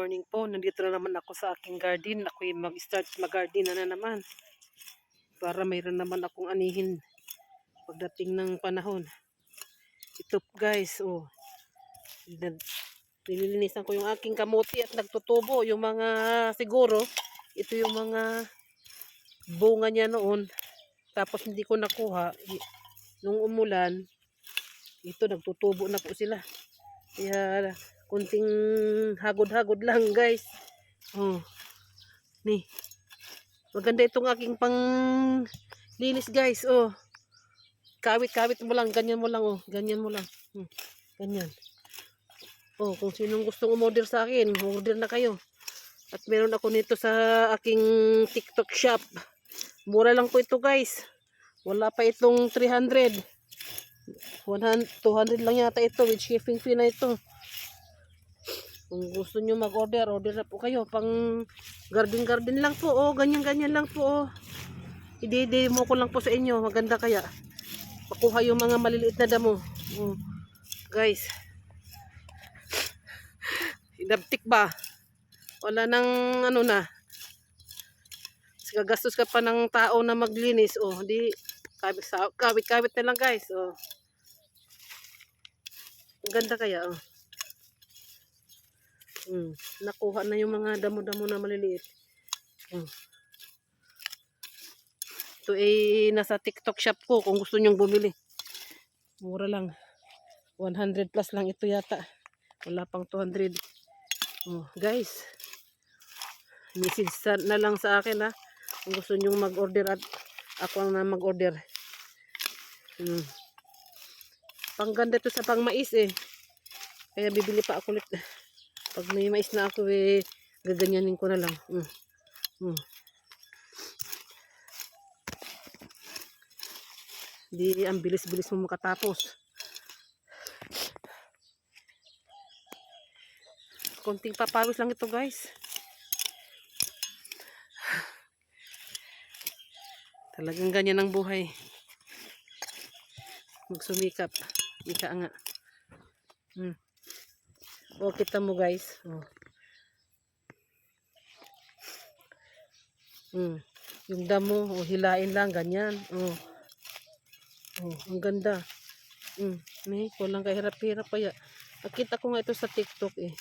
morning po. Nandito na naman ako sa aking garden. Ako'y mag-start mag-garden na naman. Para mayroon naman akong anihin pagdating ng panahon. Ito guys, oh. Nililinisan ko yung aking kamuti at nagtutubo. Yung mga siguro, ito yung mga bunga niya noon. Tapos hindi ko nakuha. Nung umulan, ito nagtutubo na po sila. Kaya kunting hagod-hagod lang guys. Oh. Ni. Maganda itong aking pang linis guys. Oh. Kawit-kawit mo lang, ganyan mo lang oh. Ganyan mo lang. Ganyan. Oh, kung sinong gustong umorder sa akin, order na kayo. At meron ako nito sa aking TikTok shop. Mura lang po ito guys. Wala pa itong 300. 200 lang yata ito with shipping fee na ito. Kung gusto nyo mag-order, order na po kayo. Pang garden lang po. Oh, ganyan-ganyan lang po. Oh. I-demo ko lang po sa inyo. Maganda kaya. Pakuha yung mga maliliit na damo. Oh. Guys. Inabtik ba? Wala nang ano na. Gagastos ka pa ng tao na maglinis. Oh, di kawit-kawit na lang guys. Oh. Ang ganda kaya. Oh. Nakuha na yung mga damo-damo na maliliit. Ito ay nasa TikTok shop ko kung gusto nyong bumili. Mura lang. 100 plus lang ito yata. Wala pang 200. Oh, guys. Message na lang sa akin ha. Kung gusto nyong mag-order at ako na mag-order. Pangganda ito sa pang mais eh. Kaya bibili pa ako ulit. Pag may mais na ako eh, gaganyanin ko na lang. Di ang bilis-bilis mo makatapos. Konting papawis lang ito guys. Talagang ganyan ang buhay. Magsumikap. Ika nga. O, kita mo guys. Oh. Yung damo, oh, hilain lang, ganyan. Oh. Oh, ang ganda. May kulang kahirap-hirap kaya. Nakita ko nga ito sa TikTok eh.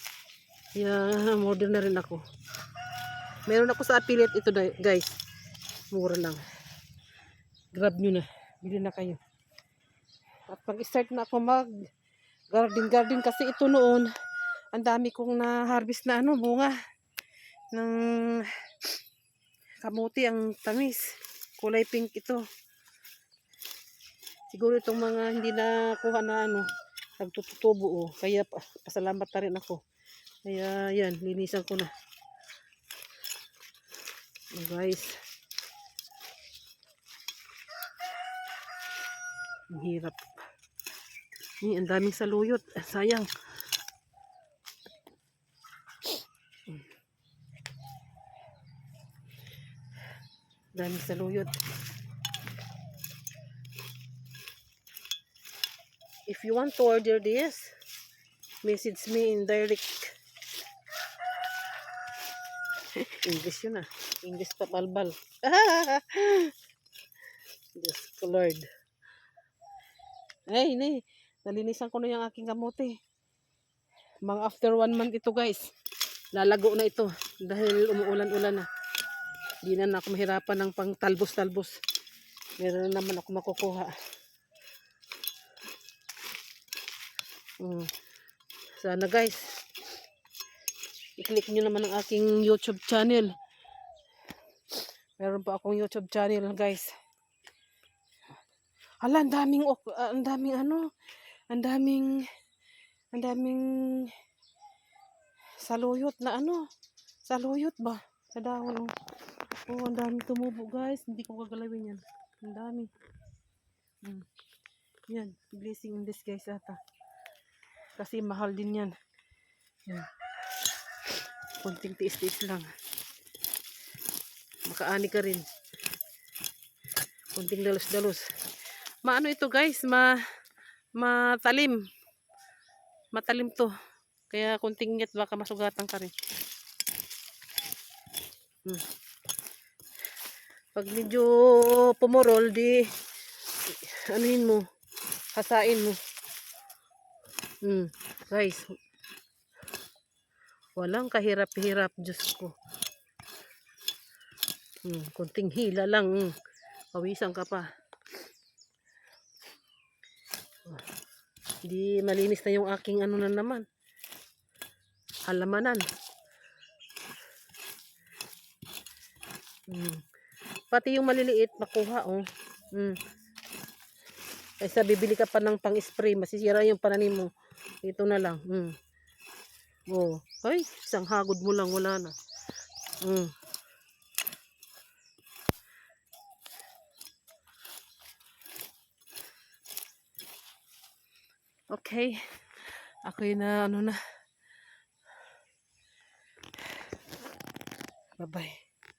Yeah, order na rin ako. Meron ako sa affiliate ito guys. Mura lang. Grab nyo na. Bili na kayo. At pag-start na ako mag garden kasi ito noon ang dami kong na-harvest na ano, bunga ng kamuti, ang tamis. Kulay pink ito. Siguro itong mga hindi na kuha na ano, nagtutubo oh. Kaya pasalamat na rin ako. Kaya yan, linisan ko na. Oh, guys. Ang hirap. Ang daming saluyot. Sayang. Daming saluyot. If you want to order this, message me in direct. English yun ah. English pa balbal. Diyos ko Lord. Ay, nalinisan ko na yung aking kamote. Mga after 1 month ito guys. Lalago na ito. Dahil umuulan-ulan na. Di na ako mahirapan ng pang talbos-talbos. Meron naman ako makukuha. Sana guys. I-click nyo naman ang aking YouTube channel. Meron pa akong YouTube channel guys. Hala, ang daming saluyot na ano. Saluyot ba? Sa dahon. Oh, ang daming tumubo guys. Hindi ko gagalawin yan. Ang dami. Yan. Blessing in this guys ata. Kasi mahal din yan. Kunting tiis-tiis lang. Makaani ka rin. Kunting dalos-dalos. Maano ito guys, matalim. Matalim to. Kaya kunting ingat baka masugatan ka rin. Pag medyo pumurol, di anuhin mo, hasain mo. Guys, walang kahirap-hirap, Diyos ko. Kunting hila lang, pawisan ka pa. Di malinis na yung aking ano na naman, halamanan. Pati yung maliliit makuha, oh. Kaysa bibili ka pa ng pang-spray, masisira yung pananim mo. Ito na lang. Oh, ay, isang hagod mo lang, wala na. Okay. Ako na ano na. Bye-bye.